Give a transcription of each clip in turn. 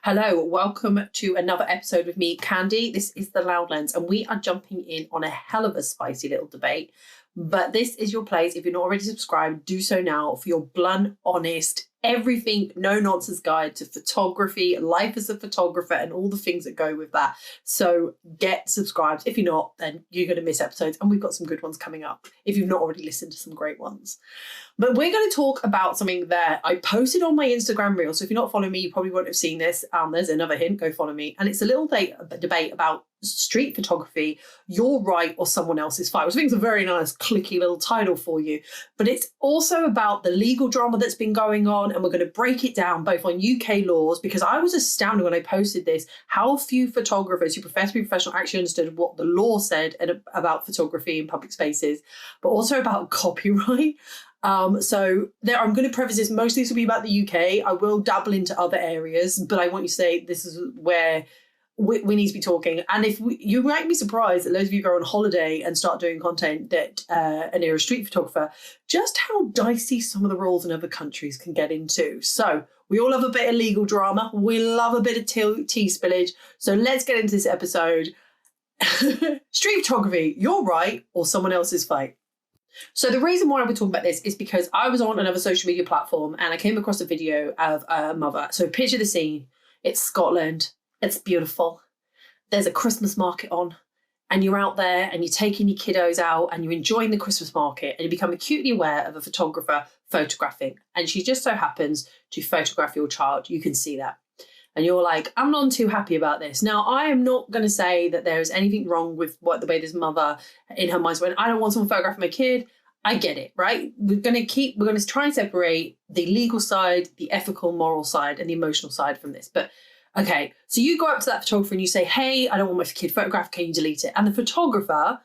Hello, welcome to another episode with me, Khandie. This is The Loud Lens, and we are jumping in on a hell of a spicy little debate. But this is your place. If you're not already subscribed, do so now for your blunt, honest, everything, no nonsense guide to photography, life as a photographer, and all the things that go with that. So get subscribed. If you're not, then you're going to miss episodes, and we've got some good ones coming up if you've not already listened to some great ones. But we're going to talk about something that I posted on my Instagram reel. So if you're not following me, you probably won't have seen this. There's another hint, go follow me. And it's a little debate about street photography, your right or someone else's fight, which I think is a very nice, clicky little title for you. But it's also about the legal drama that's been going on. And we're going to break it down both on UK laws, because I was astounded when I posted this, how few photographers who profess to be professional actually understood what the law said about photography in public spaces, but also about copyright. So I'm going to preface this, mostly this will be about the UK. I will dabble into other areas, but I want you to say this is where we need to be talking. And you might be surprised that loads of you go on holiday and start doing content that and you're a street photographer, just how dicey some of the rules in other countries can get into. So we all love a bit of legal drama. We love a bit of tea spillage. So let's get into this episode. Street photography, your right or someone else's fight. So the reason why we're talking about this is because I was on another social media platform and I came across a video of a mother. So picture the scene. It's Scotland. It's beautiful. There's a Christmas market on and you're out there and you're taking your kiddos out and you're enjoying the Christmas market and you become acutely aware of a photographer photographing. And she just so happens to photograph your child. You can see that. And you're like, I'm not too happy about this. Now, I am not going to say that there is anything wrong with the way this mother in her mind's went, I don't want someone photographing my kid. I get it, right? We're going to try and separate the legal side, the ethical, moral side, and the emotional side from this. But okay, so you go up to that photographer and you say, hey, I don't want my kid photographed. Can you delete it? And the photographer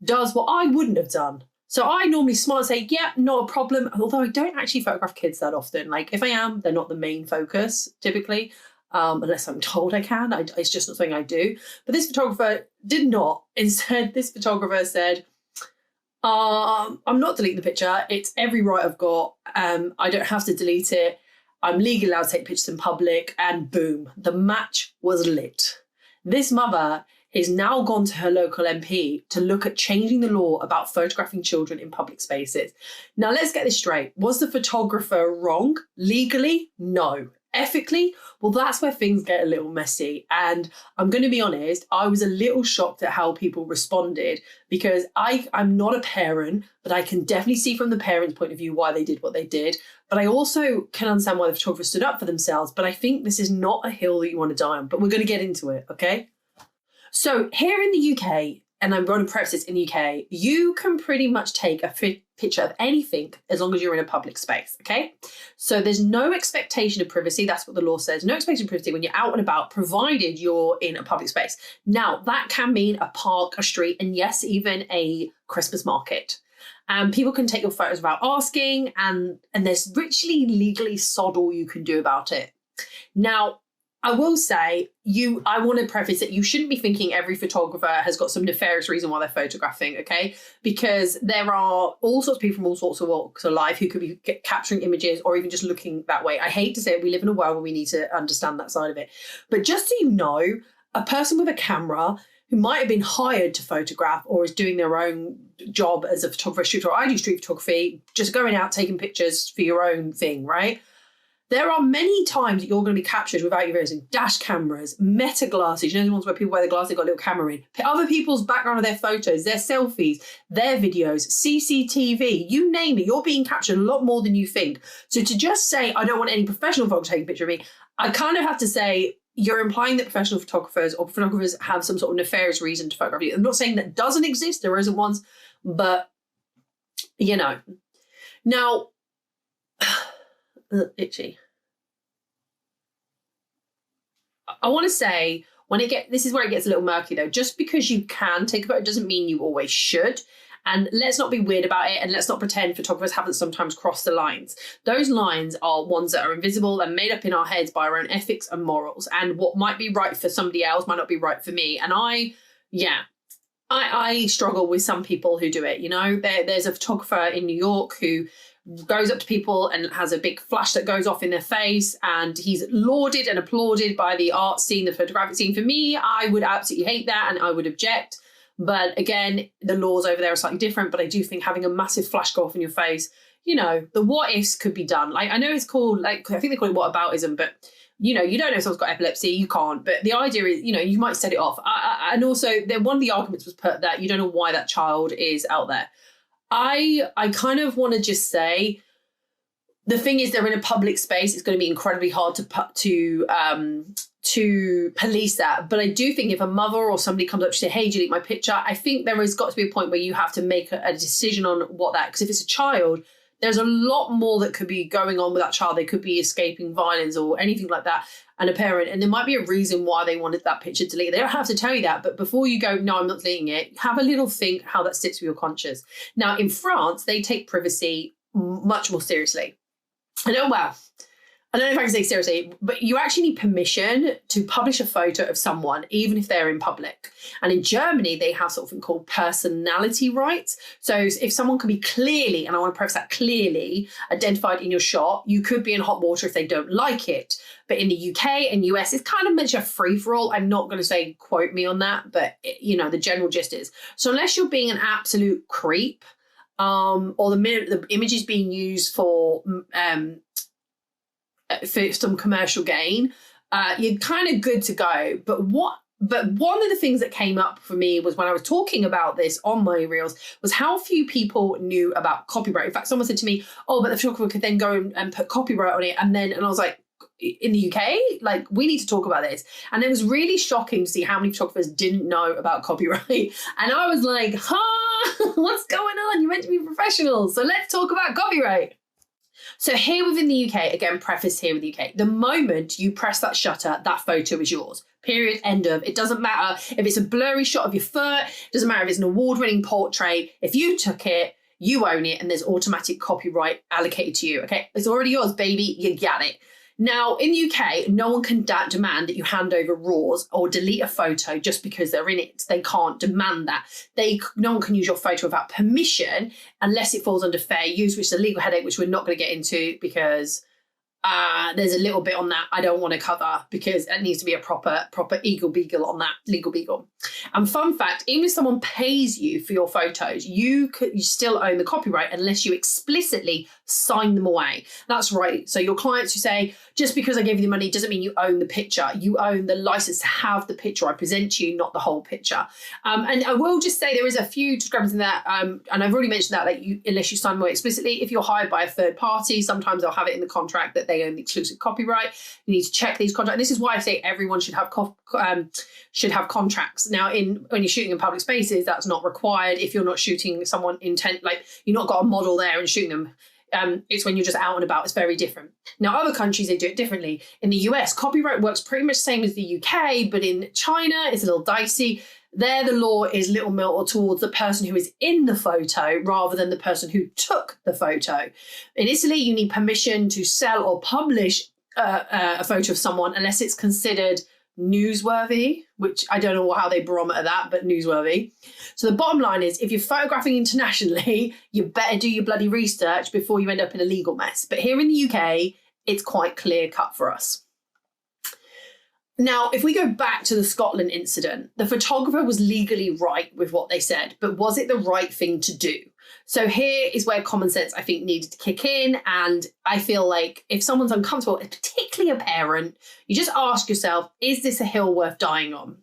does what I wouldn't have done. So I normally smile and say, yeah, not a problem. Although I don't actually photograph kids that often. Like if I am, they're not the main focus typically. Unless I'm told I can. It's just not something I do. But this photographer did not. Instead, this photographer said, I'm not deleting the picture. It's every right I've got. I don't have to delete it. I'm legally allowed to take pictures in public. And boom, the match was lit. This mother is now gone to her local MP to look at changing the law about photographing children in public spaces. Now, let's get this straight. Was the photographer wrong? Legally? No. Ethically, well, that's where things get a little messy. And I'm going to be honest, I was a little shocked at how people responded, because I'm not a parent, but I can definitely see from the parents' point of view why they did what they did. But I also can understand why the photographer stood up for themselves. But I think this is not a hill that you want to die on, but we're going to get into it, okay? So here in the UK, and I'm going to preface this, in the UK, you can pretty much take a picture of anything as long as you're in a public space, okay? So there's no expectation of privacy. That's what the law says. No expectation of privacy when you're out and about, provided you're in a public space. Now, that can mean a park, a street, and yes, even a Christmas market. People can take your photos without asking, and there's literally legally sod all you can do about it. Now, I will say, I want to preface that you shouldn't be thinking every photographer has got some nefarious reason why they're photographing, okay? Because there are all sorts of people from all sorts of walks of life who could be capturing images or even just looking that way. I hate to say it, we live in a world where we need to understand that side of it. But just so you know, a person with a camera who might have been hired to photograph or is doing their own job as a photographer, shooter, I do street photography, just going out taking pictures for your own thing, right? There are many times that you're going to be captured without you realizing. Dash cameras, meta glasses, you know the ones where people wear the glasses, they've got a little camera in. Other people's background of their photos, their selfies, their videos, CCTV, you name it, you're being captured a lot more than you think. So to just say, I don't want any professional photographer taking a picture of me, I kind of have to say, you're implying that professional photographers or photographers have some sort of nefarious reason to photograph you. I'm not saying that doesn't exist, there isn't ones, but, you know. Now, itchy. I want to say, this is where it gets a little murky though. Just because you can take a photo doesn't mean you always should. And let's not be weird about it, and let's not pretend photographers haven't sometimes crossed the lines. Those lines are ones that are invisible and made up in our heads by our own ethics and morals. And what might be right for somebody else might not be right for me. And I struggle with some people who do it. You know, there's a photographer in New York who goes up to people and has a big flash that goes off in their face, and he's lauded and applauded by the art scene, the photographic scene. For me, I would absolutely hate that and I would object. But again, the laws over there are slightly different, but I do think having a massive flash go off in your face, you know, the what ifs could be done. Like, I know it's called, like, I think they call it whataboutism, but you know, you don't know if someone's got epilepsy, you can't. But the idea is, you know, you might set it off. And also, one of the arguments was put that you don't know why that child is out there. I kind of want to just say, the thing is, they're in a public space. It's going to be incredibly hard to police that. But I do think if a mother or somebody comes up to say, hey, delete my picture, I think there has got to be a point where you have to make a decision on what that, because if it's a child, there's a lot more that could be going on with that child. They could be escaping violence or anything like that, and a parent. And there might be a reason why they wanted that picture deleted. They don't have to tell you that. But before you go, no, I'm not deleting it, have a little think how that sits with your conscience. Now, in France, they take privacy much more seriously. I don't know if I can say seriously, but you actually need permission to publish a photo of someone, even if they're in public. And in Germany, they have something called personality rights. So if someone can be clearly, and I want to preface that, clearly identified in your shot, you could be in hot water if they don't like it. But in the UK and US, it's kind of meant a free-for-all. I'm not going to say quote me on that, but you know, the general gist is. So unless you're being an absolute creep, or the image is being used for some commercial gain, you're kind of good to go. But one of the things that came up for me was when I was talking about this on my reels was how few people knew about copyright. In fact, someone said to me, oh, but the photographer could then go and put copyright on it. And I was like, in the UK, like, we need to talk about this. And it was really shocking to see how many photographers didn't know about copyright. And I was like, what's going on? You're meant to be professionals. So let's talk about copyright. So here within the UK, again, preface here with the UK, the moment you press that shutter, that photo is yours. Period, end of. It doesn't matter if it's a blurry shot of your foot. It doesn't matter if it's an award-winning portrait. If you took it, you own it, and there's automatic copyright allocated to you, okay? It's already yours, baby. You got it. Now, in the UK, no one can demand that you hand over RAWs or delete a photo just because they're in it. They can't demand that. No one can use your photo without permission unless it falls under fair use, which is a legal headache, which we're not going to get into because there's a little bit on that I don't want to cover because it needs to be a proper legal beagle on that, legal beagle. And fun fact, even if someone pays you for your photos, you still own the copyright unless you explicitly sign them away. That's right. So your clients who say, just because I gave you the money doesn't mean you own the picture. You own the license to have the picture I present to you, not the whole picture. And I will just say there is a few discrepancies in that. And I've already mentioned that unless you sign away explicitly, if you're hired by a third party, sometimes they'll have it in the contract that they own the exclusive copyright. You need to check these contracts. And this is why I say everyone should have contracts. Now, when you're shooting in public spaces, that's not required. If you're not shooting someone like you're not got a model there and shooting them. It's when you're just out and about. It's very different. Now, other countries, they do it differently. In the US, copyright works pretty much the same as the UK, but in China, it's a little dicey. There, the law is little more towards the person who is in the photo rather than the person who took the photo. In Italy, you need permission to sell or publish a photo of someone unless it's considered newsworthy, which I don't know how they barometer that, but newsworthy. So the bottom line is, if you're photographing internationally, you better do your bloody research before you end up in a legal mess. But here in the UK, it's quite clear cut for us. Now, if we go back to the Scotland incident, the photographer was legally right with what they said, but was it the right thing to do? So here is where common sense, I think, needed to kick in. And I feel like if someone's uncomfortable, particularly a parent, you just ask yourself, is this a hill worth dying on?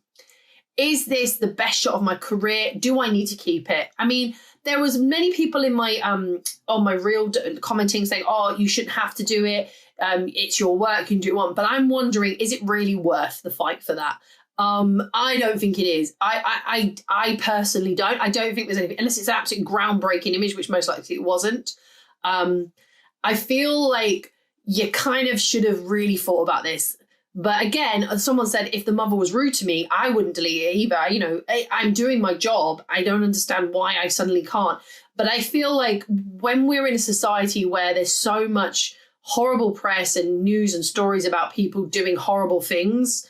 Is this the best shot of my career? Do I need to keep it? I mean, there was many people in my on my reel commenting saying, oh, you shouldn't have to do it. It's your work, you can do one. But I'm wondering, is it really worth the fight for that? I don't think it is. I personally don't. I don't think there's anything, unless it's an absolute groundbreaking image, which most likely it wasn't. I feel like you kind of should have really thought about this. But again, someone said, if the mother was rude to me, I wouldn't delete it either. You know, I'm doing my job. I don't understand why I suddenly can't. But I feel like when we're in a society where there's so much horrible press and news and stories about people doing horrible things,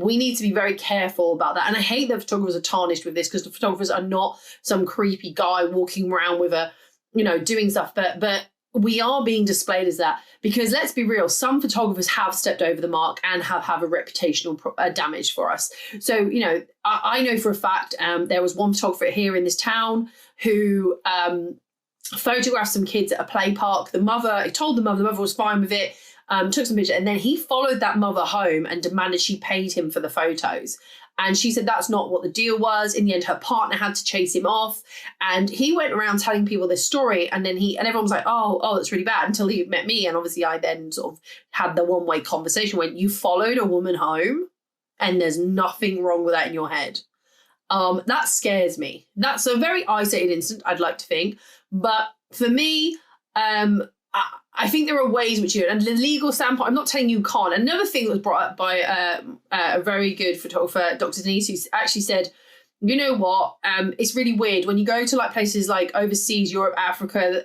we need to be very careful about that. And I hate that photographers are tarnished with this, because the photographers are not some creepy guy walking around with doing stuff. But we are being displayed as that, because let's be real, some photographers have stepped over the mark and have a reputational damage for us. So, you know, I know for a fact there was one photographer here in this town who photographed some kids at a play park. The mother was fine with it, took some pictures, and then he followed that mother home and demanded she paid him for the photos. And she said that's not what the deal was. In the end, her partner had to chase him off. And he went around telling people this story. And then everyone was like, oh, that's really bad, until he met me. And obviously I then sort of had the one-way conversation when you followed a woman home and there's nothing wrong with that in your head. That scares me. That's a very isolated incident, I'd like to think. But for me, I think there are ways which you, and the legal standpoint, I'm not telling you can't. Another thing that was brought up by a very good photographer, Dr. Denise, who actually said, you know what, it's really weird when you go to like places like overseas, Europe, Africa,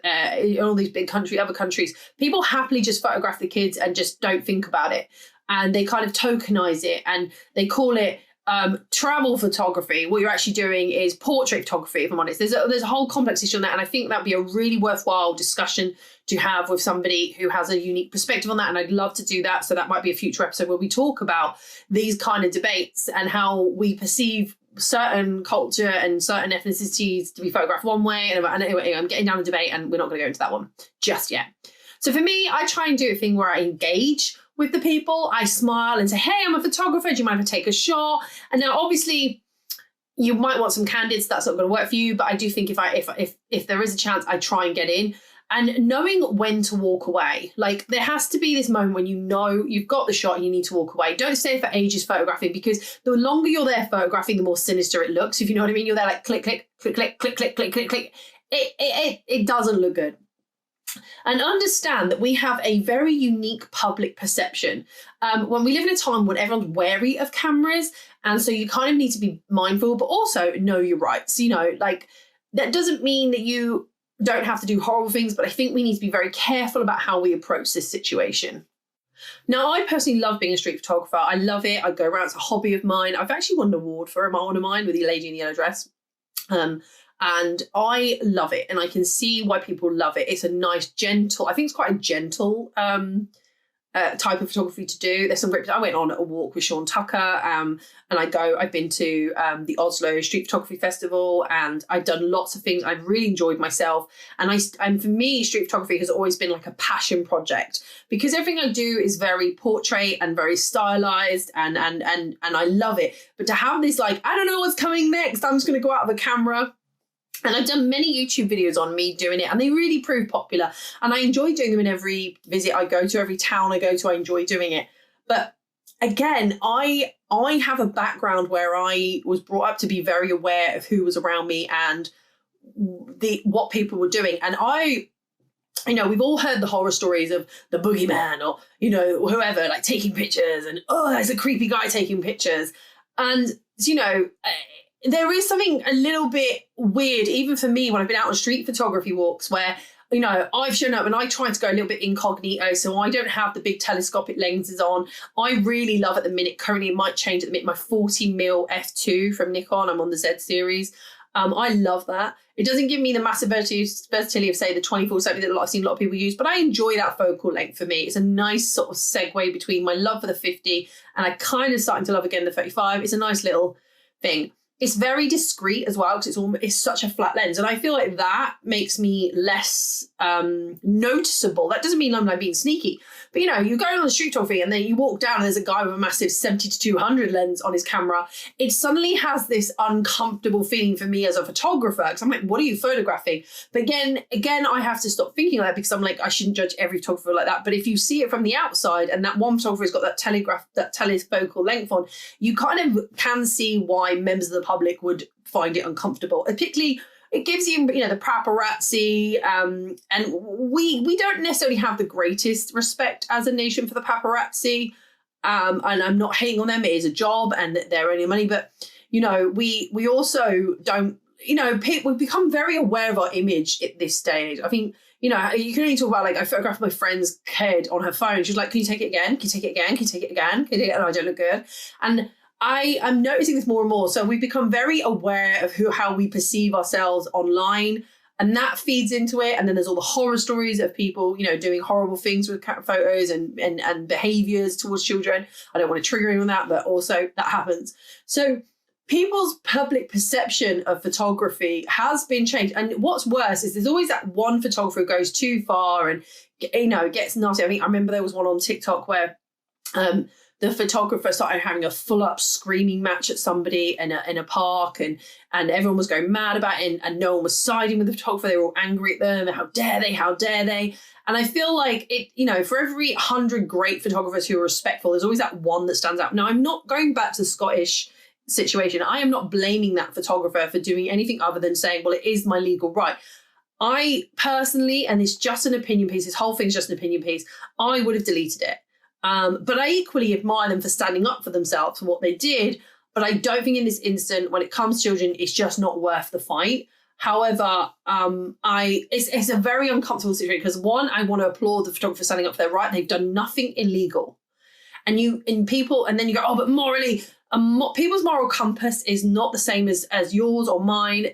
all these big other countries, people happily just photograph the kids and just don't think about it. And they kind of tokenize it and they call it travel photography. What you're actually doing is portrait photography, if I'm honest. There's a whole complex issue on that, and I think that'd be a really worthwhile discussion to have with somebody who has a unique perspective on that, and I'd love to do that. So that might be a future episode where we talk about these kind of debates and how we perceive certain culture and certain ethnicities to be photographed one way. And anyway, I'm getting down the debate, and we're not going to go into that one just yet. So for me, I try and do a thing where I engage with the people. I smile and say, hey, I'm a photographer. Do you mind if I take a shot? And now obviously you might want some candids. That's not going to work for you. But I do think if there is a chance, I try and get in. And knowing when to walk away. Like there has to be this moment when you know you've got the shot and you need to walk away. Don't stay for ages photographing, because the longer you're there photographing, the more sinister it looks. If you know what I mean, you're there like click, click, click, click, click, click, click, click, click. It doesn't look good. And understand that we have a very unique public perception. When we live in a time when everyone's wary of cameras, and so you kind of need to be mindful, but also know your rights. You know, like that doesn't mean that you don't have to do horrible things, but I think we need to be very careful about how we approach this situation. Now, I personally love being a street photographer. I love it. I go around. It's a hobby of mine. I've actually won an award for one of mine with the lady in the yellow dress. And I love it, and I can see why people love it. It's a nice, gentle, I think it's quite a gentle type of photography to do. There's some I went on a walk with Sean Tucker, and I've been to the Oslo Street Photography Festival, and I've done lots of things. I've really enjoyed myself. And for me, street photography has always been like a passion project, because everything I do is very portrait and very stylized, and I love it. But to have this, like, I don't know what's coming next, I'm just going to go out with a camera. And I've done many YouTube videos on me doing it, and they really prove popular. And I enjoy doing them in every visit I go to, every town I go to, I enjoy doing it. But again, I have a background where I was brought up to be very aware of who was around me and what people were doing. And we've all heard the horror stories of the boogeyman or, you know, whoever, like taking pictures and, oh, there's a creepy guy taking pictures. And, you know, there is something a little bit weird, even for me, when I've been out on street photography walks where, you know, I've shown up and I try to go a little bit incognito, so I don't have the big telescopic lenses on. I really love at the minute, currently it might change at the minute, my 40mm f2 from Nikon. I'm on the Z series. I love that. It doesn't give me the massive versatility of, say, the 24-70 that I've seen a lot of people use, but I enjoy that focal length for me. It's a nice sort of segue between my love for the 50 and I kind of starting to love again the 35. It's a nice little thing. It's very discreet as well, because it's such a flat lens. And I feel like that makes me less noticeable. That doesn't mean I'm like being sneaky. But, you know, you go on the street photography and then you walk down and there's a guy with a massive 70-200 lens on his camera. It suddenly has this uncomfortable feeling for me as a photographer, because I'm like, what are you photographing? But again, I have to stop thinking like that, because I'm like, I shouldn't judge every photographer like that. But if you see it from the outside and that one photographer has got that telefocal length on, you kind of can see why members of the public would find it uncomfortable. Particularly, it gives you, you know, the paparazzi, and we don't necessarily have the greatest respect as a nation for the paparazzi. And I'm not hating on them. It is a job and they're earning money, but, you know, we also don't, you know, we've become very aware of our image at this stage. I think, you know, you can only talk about, like, I photographed my friend's kid on her phone. She was like, can you take it again? Can you take it again? Can you take it again? Can you take it? And I don't look good. And I'm noticing this more and more. So we've become very aware of how we perceive ourselves online. And that feeds into it. And then there's all the horror stories of people, you know, doing horrible things with photos and behaviors towards children. I don't want to trigger you on that, but also that happens. So people's public perception of photography has been changed. And what's worse is there's always that one photographer who goes too far and, you know, gets nasty. I remember there was one on TikTok where the photographer started having a full-up screaming match at somebody in a park, and everyone was going mad about it, and no one was siding with the photographer. They were all angry at them. How dare they? And I feel like it, you know, for every 100 great photographers who are respectful, there's always that one that stands out. Now, I'm not going back to the Scottish situation. I am not blaming that photographer for doing anything other than saying, well, it is my legal right. I personally, and it's just an opinion piece, this whole thing's just an opinion piece, I would have deleted it. But I equally admire them for standing up for themselves, for what they did. But I don't think in this instant, when it comes to children, it's just not worth the fight. However, it's a very uncomfortable situation because, one, I want to applaud the photographer standing up for their right. They've done nothing illegal. And then you go, oh, but morally, people's moral compass is not the same as yours or mine,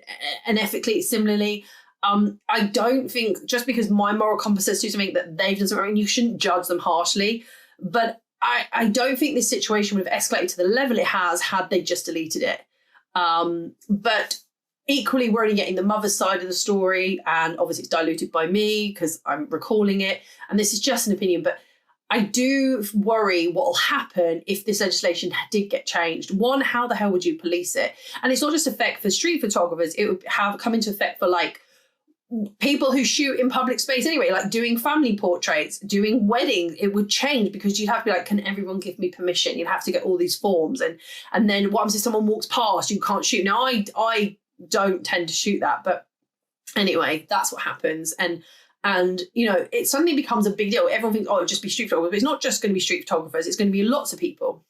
and ethically, similarly. I don't think just because my moral compass says to do something that they've done something, you shouldn't judge them harshly. But I don't think this situation would have escalated to the level it has had they just deleted it. But equally, we're only getting the mother's side of the story, and obviously it's diluted by me because I'm recalling it. And this is just an opinion, but I do worry what will happen if this legislation did get changed. One, how the hell would you police it? And it's not just effect for street photographers. It would come into effect for like people who shoot in public space anyway, like doing family portraits, doing weddings. It would change because you'd have to be like, can everyone give me permission? You'd have to get all these forms. And then what happens if someone walks past, you can't shoot. Now, I don't tend to shoot that. But anyway, that's what happens. And you know, it suddenly becomes a big deal. Everyone thinks, oh, it'll just be street photographers. But it's not just going to be street photographers. It's going to be lots of people.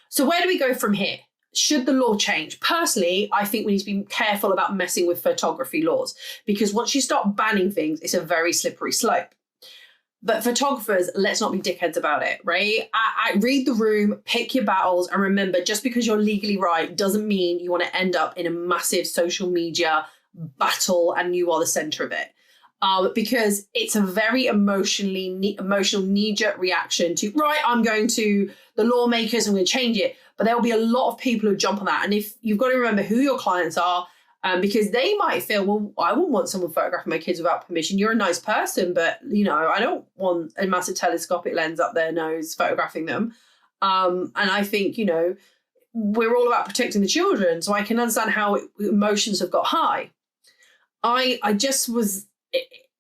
So where do we go from here? Should the law change? Personally, I think we need to be careful about messing with photography laws, because once you start banning things, it's a very slippery slope. But photographers, let's not be dickheads about it, right? I read the room, pick your battles, and remember, just because you're legally right doesn't mean you want to end up in a massive social media battle and you are the center of it. Because it's a very emotional knee-jerk reaction to, right, I'm going to the lawmakers, I'm going to change it. But there will be a lot of people who jump on that. And if you've got to remember who your clients are, because they might feel, well, I wouldn't want someone photographing my kids without permission. You're a nice person, but, you know, I don't want a massive telescopic lens up their nose photographing them. And I think, you know, we're all about protecting the children. So I can understand how emotions have got high.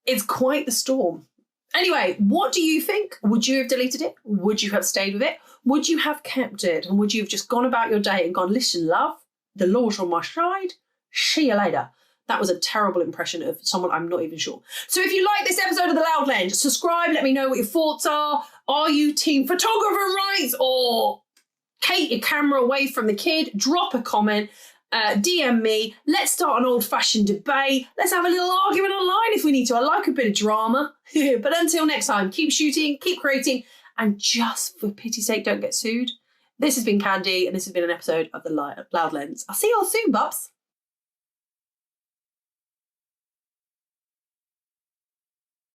It's quite the storm. Anyway, what do you think? Would you have deleted it? Would you have stayed with it? Would you have kept it? And would you have just gone about your day and gone, listen, love, the law's on my side. See you later. That was a terrible impression of someone I'm not even sure. So if you like this episode of The Loud Lens, subscribe, let me know what your thoughts are. Are you team photographer rights or take your camera away from the kid? Drop a comment. DM me. Let's start an old-fashioned debate. Let's have a little argument online if we need to. I like a bit of drama. But until next time, keep shooting, keep creating, and just for pity's sake, don't get sued. This has been Khandie, and this has been an episode of The Loud Lens. I'll see you all soon, bubs.